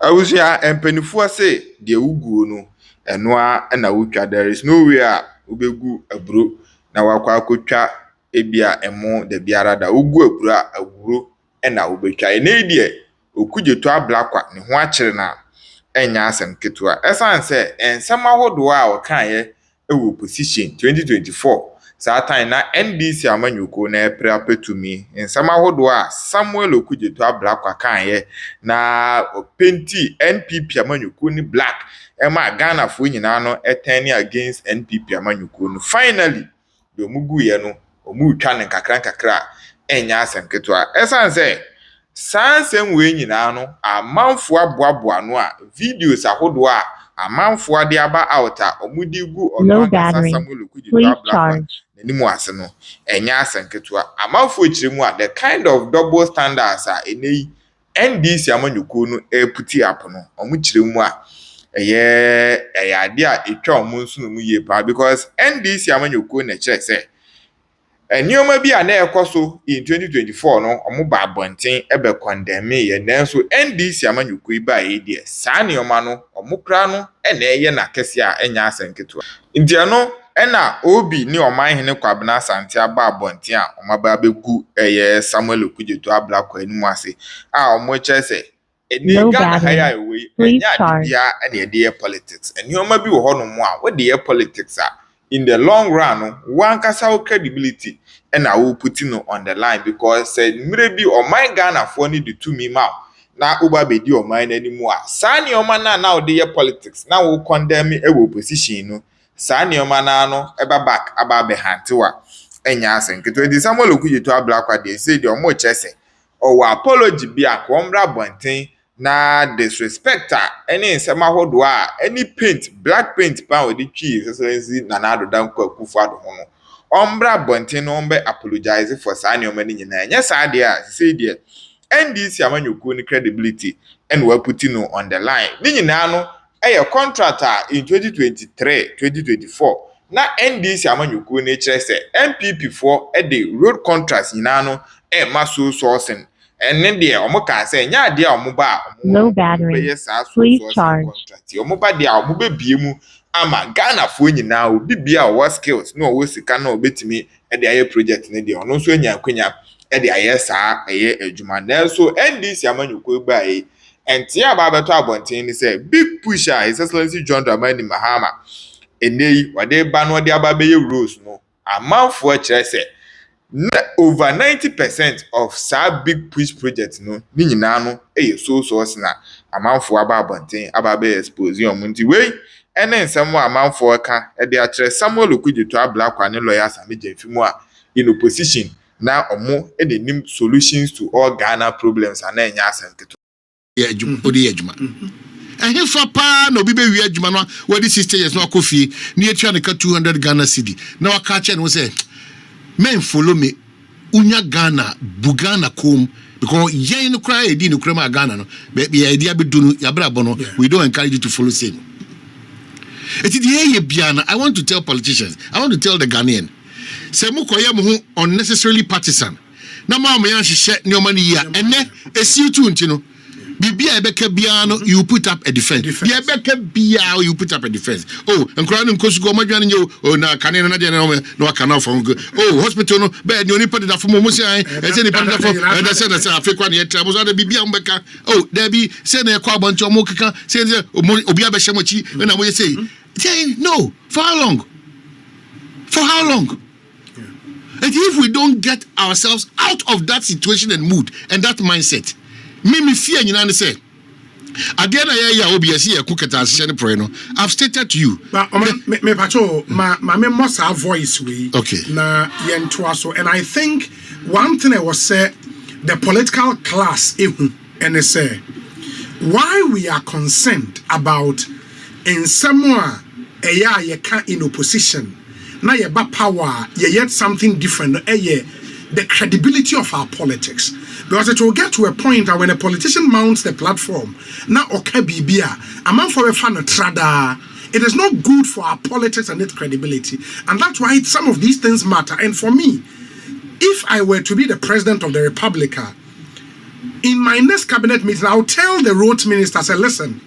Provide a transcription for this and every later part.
Awusia empenifu say de ugu no enoa na wotwa. There is no way a ubegu aburo na wakwa akotwa ebia emo de biara da ugu aburo awuro na ubetwa. Ene die Okudzeto ablakwa ne ho akere na enya asem ketua. Esan se ensem ahodo a okan ewo position 2024 saa time na NDC amanyuko na epre apetumi ensem ahodo a Samuel Okudzeto ablakwa kan na penti NPP amanyuko ni black ema Ghana fo nyina no etani against NPP amanyuko no. Finally do mugu ye no omutwa ne kakra enya asem ketua. Esan se sansem we nyina no amanfo aboaboa no a videos ahodo a amanfo ade aba out a omudi gu ono akasa Samuel Okudzeto ablakwa nanimu ase no enya asenketoa amanfo chiremu a the kind of double standards a enei NDC amanyuko no puti up no omu chiremu a eye ade a etwa omu nso no mu ye pa because NDC amanyuko na kire se Enioma bi a na ekoso in 2024 no omuba abonten ebe condemn ye nanso NDC amanyuko iba die saa nioma no omukra no na eye na kese a enya asenketo nti no na obi ni oman hene kwabena asante aba abonten a omaba begu eye Samuel Okudzeto ablakwa enimu ase a omoche se eni Ghana haya ewe enya dia na ye politics enioma bi wo hono mu a wo de politics a in the long run, one kasa credibility and I will put on the line because said maybe or my Ghana for need to me mouth. Now Uba be your mind anymore. Sani your man now the politics. Now will condemn me a position. Sani your man no eba back about behind to her. And yasin to Samuel Okudzeto ablakwa they say the more chese or apology be a kwambra bonten. Na disrespecter any nsema hodo a any paint black paint pa we di twi sesenzi na na adoda nkwa akufu ado ho no ombra bonten no ombe apologize for saa ne omani nyina nya saa de a say de NDC amanyuko ni credibility and we put no on the line ni nyina no contractor in 2023-2024 na NDC amanyuko ni kire se MPP for the road contracts nyina no maso sourcing and then the omoka say nya de omoba low battery please charge contract omoba de omobe biemu ama Ghana fo nyina obi bia o skills no o sika na obetimi e de aye project ne de ono so nya akwanya e de aye saa aye adwuma na so NDC amanyuko gba e enti aba beto abonten ni say big pusher His Excellency John Dramani Mahama enei wade ba no de aba be ye rules no amanfo kire say over 90% of sa big push project no ni nyina no so na amanfo aba abonten aba be expose yon munti we ene nsem amanfo ka e de akire Samuel Okudzeto ablakwa ne lawyers amejefimu a in opposition na omo enenim solutions to all Ghana problems ana enya asenketo ye adwuma odi adwuma ehe fa pa na obi be wi adwuma no wadi 60 years no akofie ni etua ne ka 200 Ghana cedi na waka che no say men follow me unya Ghana bugana kom because yen no cry edi no krema Ghana no be idea be do no yabra bono we don't encourage you to follow same it is here biana. I want to tell politicians, I want to tell the Ghanaian say mo koye mo ho unnecessarily partisan na ma mo yan hye ne o mani ya ene esi tu ntino bibia ebeka bia no you put up a defense bia ebeka bia you put up a defense oh nkra no nkosu go madwane nye oh na kane no na de no aka na fo oh hospital no be ni oni pade da fo mo se an e se ni pade da fo e da se afekwa ne etra mo so da bibia mbeka oh there be se na ekwa bonche mo keka se obi abehye mo chi na mo say no for how long and if we don't get ourselves out of that situation and mood and that mindset me fear nyina ne say ade na ya obiasi ya kuketa ashe ne pro no I've stated to you me pacho ma me must have voice we okay na yentoa so and I think one thing I was say the political class and they say why we are concerned about in somewhere ye can in opposition na ye ba power ye yet something different the credibility of our politics. Because it will get to a point that when a politician mounts the platform, now okay bibia, a man for a fan of trada, it is not good for our politics and its credibility. And that's why some of these things matter. And for me, if I were to be the president of the Republic, in my next cabinet meeting, I'll tell the road minister, say, listen,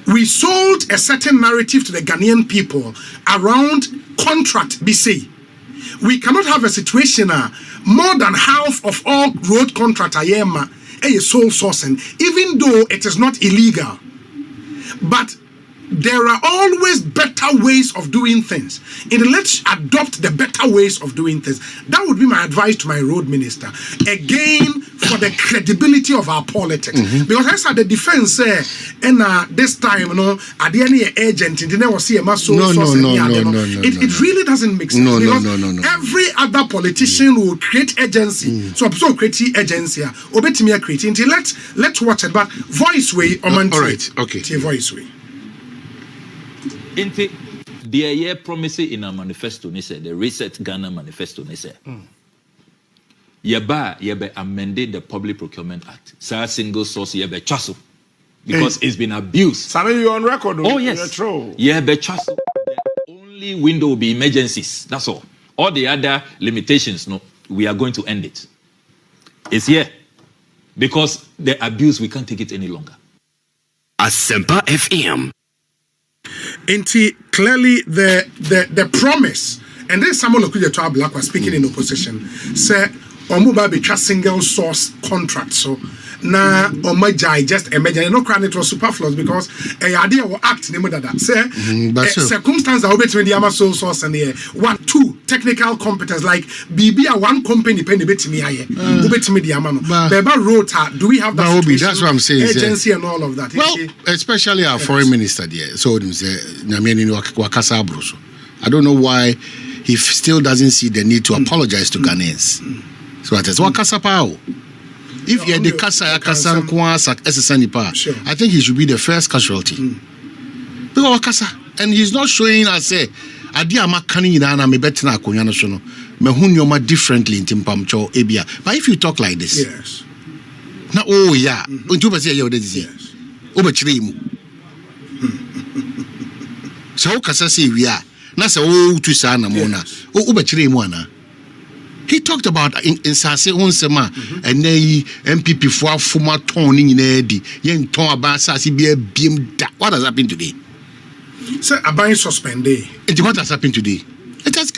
we sold a certain narrative to the Ghanaian people around contract BC. We cannot have a situation more than half of all road contract is sole sourcing, even though it is not illegal. But there are always better ways of doing things. And let's adopt the better ways of doing things. That would be my advice to my road minister. Again, for the credibility of our politics. Because I said the defense and this time, at the end of agent, it really doesn't make sense. No. Every other politician will create agency. So create agency. Creating. Let's watch it. But voice way or all right, okay. Voice way. Inti the year promising in our manifesto, the Reset Ghana manifesto, yeba amended the Public Procurement Act. Sa single source yeba chaso because it's been abused. Sammy, you on record? Oh yes. Yeba chaso. The only window will be emergencies. That's all. All the other limitations, no, we are going to end it. It's here because the abuse we can't take it any longer. Asempa FM. Clearly the promise, and then Samuel Okudzeto Black was speaking in opposition, say Omuba be single source contract. So na Omajai just imagine no credit was superfluous because a idea will act name that say circumstances are between the sole source and the 1, 2 technical competence like BB a one company penny bet me aye bet me the amano Beba rota. Do we have that? That's what I'm saying. Agency and all of that. Well, especially our foreign minister there. So Wakasa Bruso. I don't know why he still doesn't see the need to apologize to Ghanaians. So that is Wakasa Pao. If you had the Kasa I think he should be the first casualty. Because Wakasa, and he's not showing us say Adiama Kanina me betina Kunyano Shono, Mehunyoma differently in Timpamcho Ebia. But if you talk like this, yes. Now oh yeah, Untuba say you this year. Obachrimu. So Kasa say we are. Nasa oh to sana mona. Oh Obachrimu ana. He talked about in Sase Onsema and they MPP for former toning in Eddie, young Tom Abasa, CBA beam. What has happened today? Sir, a buying suspended. What has happened today? It has,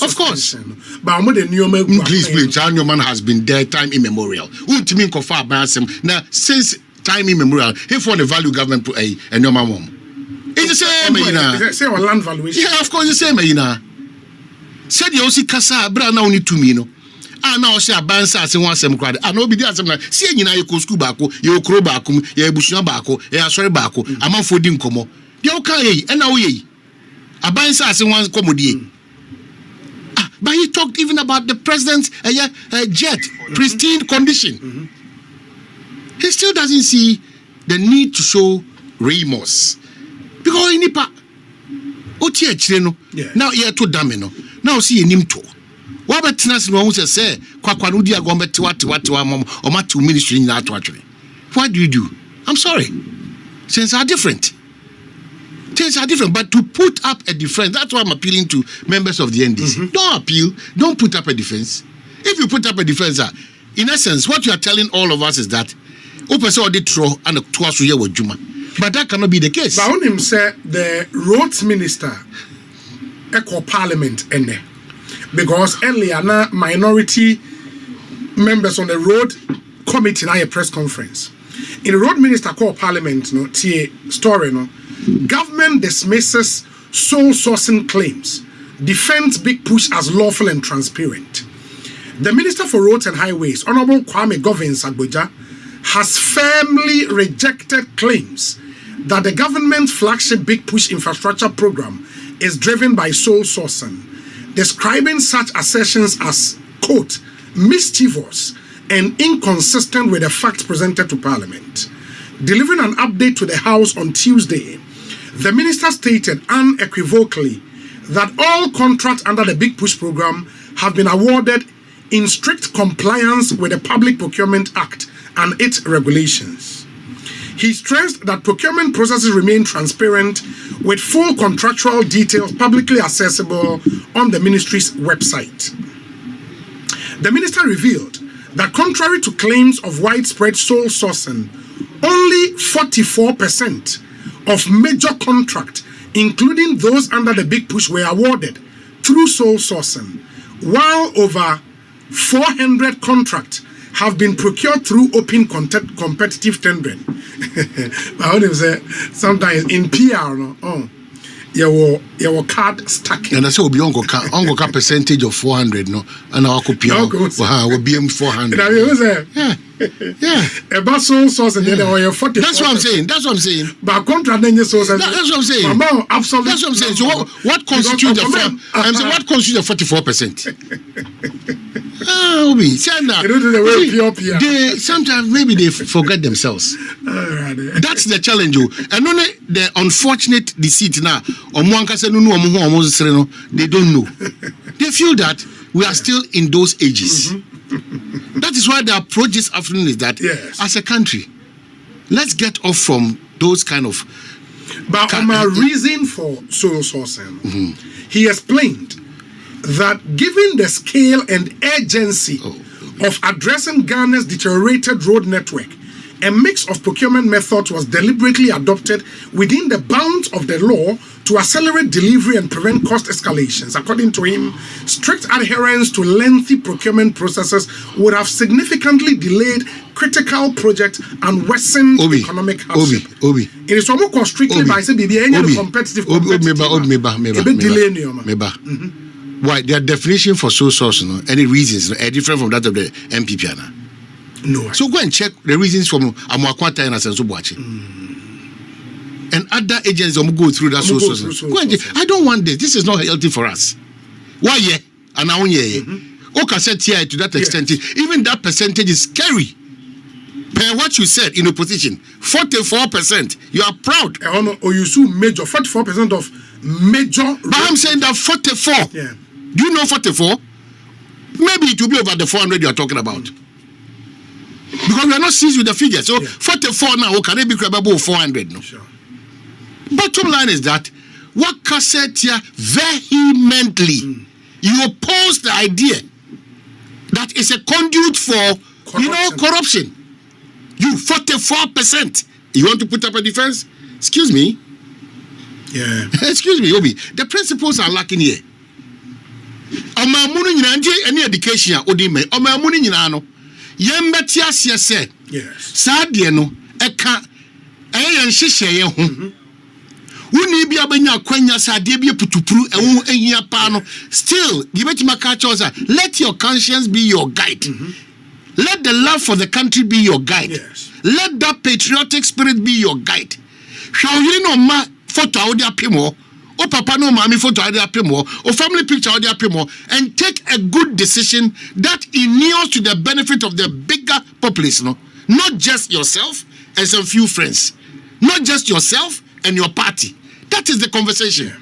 of course. But more than please, our man has been there time immemorial. Ultimate Kofa Bassam now since time immemorial. He for the value government and your mom. It's the same, say our land valuation. Yeah, of course, the same, said you see Kasa, Bra now need to me, no. Now say a bansa as one sem crowd. I know be there some see you go school bako, you crow bakum, you bushna bako, you sorry bako, a man for dim como. You okay, and now ye. A bansa as one commodity. But he talked even about the president's jet, pristine condition. He still doesn't see the need to show remorse. Because in Nipa, now here to Damino. Now see him too. What about Tinas no say Kwakwanudi are going to what or my 2 ministry in that actually. What do? I'm sorry. Things are different. But to put up a defense, that's why I'm appealing to members of the NDC. Don't appeal, don't put up a defense. If you put up a defense, in essence, what you are telling all of us is that open so the throw and a twice a year with Juma. But that cannot be the case. But on him said the roads minister echo parliament ene because earlier na minority members on the road committee na a press conference in the road minister call parliament no tie story no government dismisses sole sourcing claims, defends big push as lawful and transparent. The Minister for Roads and Highways, Honorable Kwame Govins Agboja, has firmly rejected claims that the government's flagship Big Push infrastructure program is driven by sole sourcing, describing such assertions as, quote, mischievous and inconsistent with the facts presented to Parliament. Delivering an update to the House on Tuesday, the minister stated unequivocally that all contracts under the Big Push program have been awarded in strict compliance with the Public Procurement Act and its regulations. He stressed that procurement processes remain transparent with full contractual details publicly accessible on the ministry's website. The minister revealed that contrary to claims of widespread sole sourcing, only 44% of major contracts, including those under the Big Push, were awarded through sole sourcing, while over 400 contracts have been procured through open competitive tendering. I would say sometimes in PR, your card stacking. And I say, we ongo ka percentage of 400, no, and our copy will be 400. Yeah. About sole source and then 40. That's what I'm saying. But contract then source. That's what I'm saying. Absolutely. That's what I'm saying. So what constitutes the what constitutes the 44%? Obi, sometimes maybe they forget themselves. That's the challenge. And only the unfortunate deceit now. They don't know. They feel that we are still in those ages. That is why the approach this afternoon is that as a country, let's get off from those kind of. But on my reason for sole sourcing, he explained that given the scale and urgency of addressing Ghana's deteriorated road network, a mix of procurement methods was deliberately adopted within the bounds of the law to accelerate delivery and prevent cost escalations. According to him, strict adherence to lengthy procurement processes would have significantly delayed critical projects and worsened economic hardship. It is almost strictly by saying any competitive Why their definition for sole source, any reasons are different from that of the MPP? No. So go and check the reasons from Amwakwata and Asensubuachi. And other agents go through that sole source. I don't want this. This is not healthy for us. Why yeah? And now yeah. Oka said here to that extent. Even that percentage is scary. Per what you said in opposition, 44%. You are proud. Or you sue major 44% of major. But I'm saying that 44. Yeah. Do you know 44? Maybe it will be over the 400 you are talking about. Because we are not seized with the figure. So 44 now, can they be credible 400? No. Sure. Bottom line is that what Kassetia vehemently you oppose the idea that is a conduit for corruption. You 44%. You want to put up a defense? Excuse me. Yeah. Excuse me, Obi. The principles are lacking here. Any education odime omamuni nyina no yembeti asie se saade no eka eyen hyehyeye ho woni bia banya kwanya saade bia putupuru ewo ehia pa no still gibetima ka chosa let your conscience be your guide. Let the love for the country be your guide. Let that patriotic spirit be your guide. Hwahiri no ma photo odi apemo o papa no mami photo odi apemo o family picture odi apemo and take a good decision that inures to the benefit of the bigger populace, no, not just yourself and some few friends, not just yourself and your party. That is the conversation.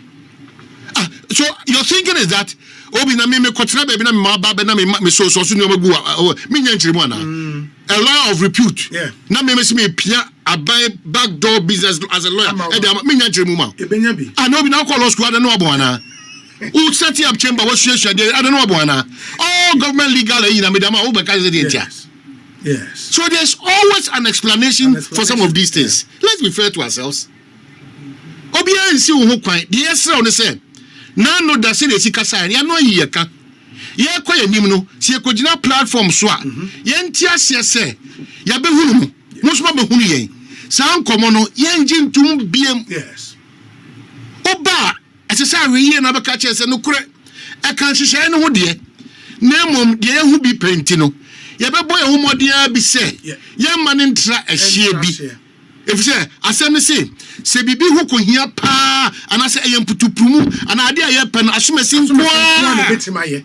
So your thinking is that obi na me kwatra baby na me ba na me so no magu me nyanchire na a lawyer of repute na me me pia abai backdoor business as a lawyer me nyanchire mu ma ebenya bi obi na call law school na obo ana who set up chamber what share there I don't know obo ana all government legal na me dama obo ka say dey. Yes. So there's always an explanation for some of these things. Let's be fair to ourselves. Obi ansi wo ho kwan the esra on say na no da se de sika sai ya no yeka ye kwa yanim no se ekogina platform so a ye ntia se se ya behunu mo so ba behunu yen san komo no ye njintum biem. Yes. Oba asesa we ye na beka che se no kure e kan hyehyɛ no ho de na mom de ye hu bi penti no ye bebo ye hu modea bi se ye ma ne ntra ahye bi. If you say, se bibi hu ko hia pa anase eyem putuprumu ana ade aye pen asumesi nko betima ye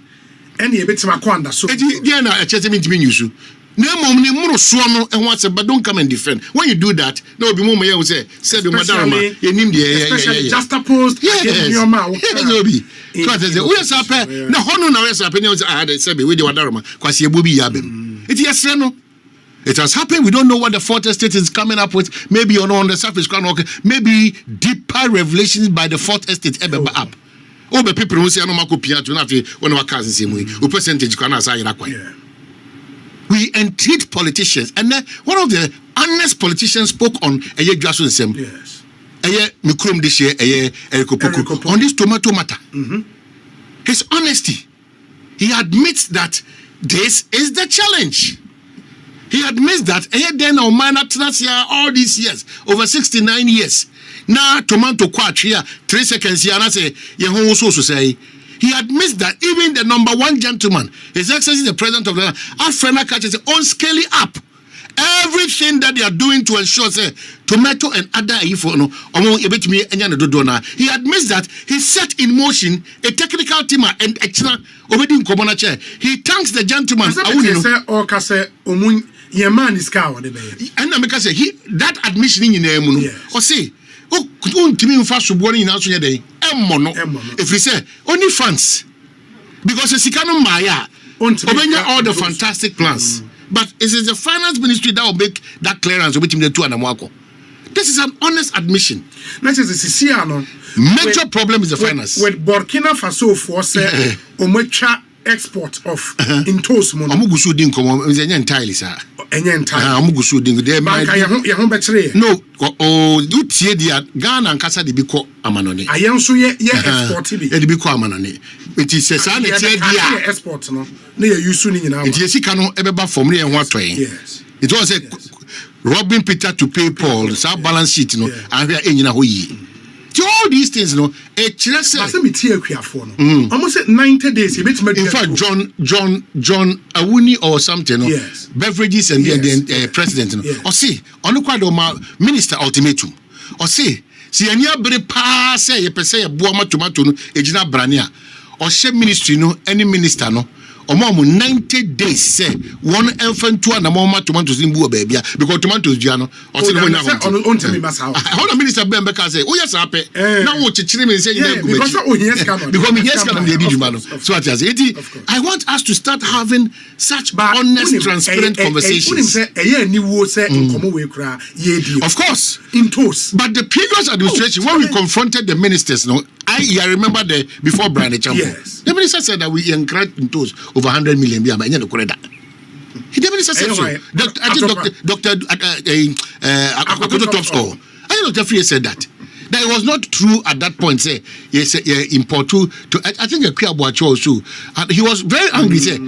ene ye betima ko anda so dia na a chese mintimi nyusu na mom ni muro so no ehwo ase but don't come and defend. When you do that na obi mom ye say the madam ye nim de especially just opposed your mouth obi because say we say pe na hono na we say pe na say be we de wadaroma kwase ebobi ya bem it yesre no. It has happened. We don't know what the fourth estate is coming up with. Maybe on the surface, maybe deeper revelations by the fourth estate ever up. be people who say no mako pia to na fe when our cousins say we percentage kana say ira kwa. We entreat politicians, and one of the honest politicians spoke on a grassroots. Yes. Mikrom this year, on this tomato matter. His honesty. He admits that this is the challenge. He admits that then our minor all these years, over 69 years. Now tomato quatria 3 seconds here, and I say, also say. He admits that even the number one gentleman, His Excellency the President of the land, Africa catches on scaling up everything that they are doing to ensure say tomato and other he admits that he set in motion a technical team and extra already in common chair. He thanks the gentleman. And I make say that admission in or say if we say only funds because the Sikano Maya all the fantastic plans. But it is the finance ministry that will make that clearance between the two and Amwako. This is an honest admission. Major problem is the finance. With Burkina Faso for say omecha export of intos mono. Amugusu din komo entirely sir. Entirely. Amugusu din there might no do tie dia Ghana and Kasa de biko amanone. Ayenso ye export bi. E de biko amanone. It is a sign that dia export no. Na ye use ni nyina. It is sika no ebeba from na ho atoyen. Yes. It was a robbing Peter to pay Paul. So balance sheet no and we enyina ho yi. All these things, no, almost 90 days. In fact, John Awuni or something, no, yes. Beverages and then president, no, or see, on the quadro minister ultimatum, or see any very pass, say, a boama tomato, ejina brania, or share ministry, no, any minister, no. Or more 90 days, say one infant to an amount tomatoes in Bua baby because tomatoes, Giano, or say, on a minister Bembeka say, oh, yes, I pay. Now, what you say, because so I want us to start having such honest, transparent conversations. Of course, in toast. But the previous administration, when we confronted the ministers, no, I remember before Brian Champo, the minister said that we encourage in toast over 100 million. He never said so. I think Dr. Okudzeto I think Dr. Free said that. That it was not true at that point. Say yes, import to. I think a Kriabuacho also. He was very angry. Say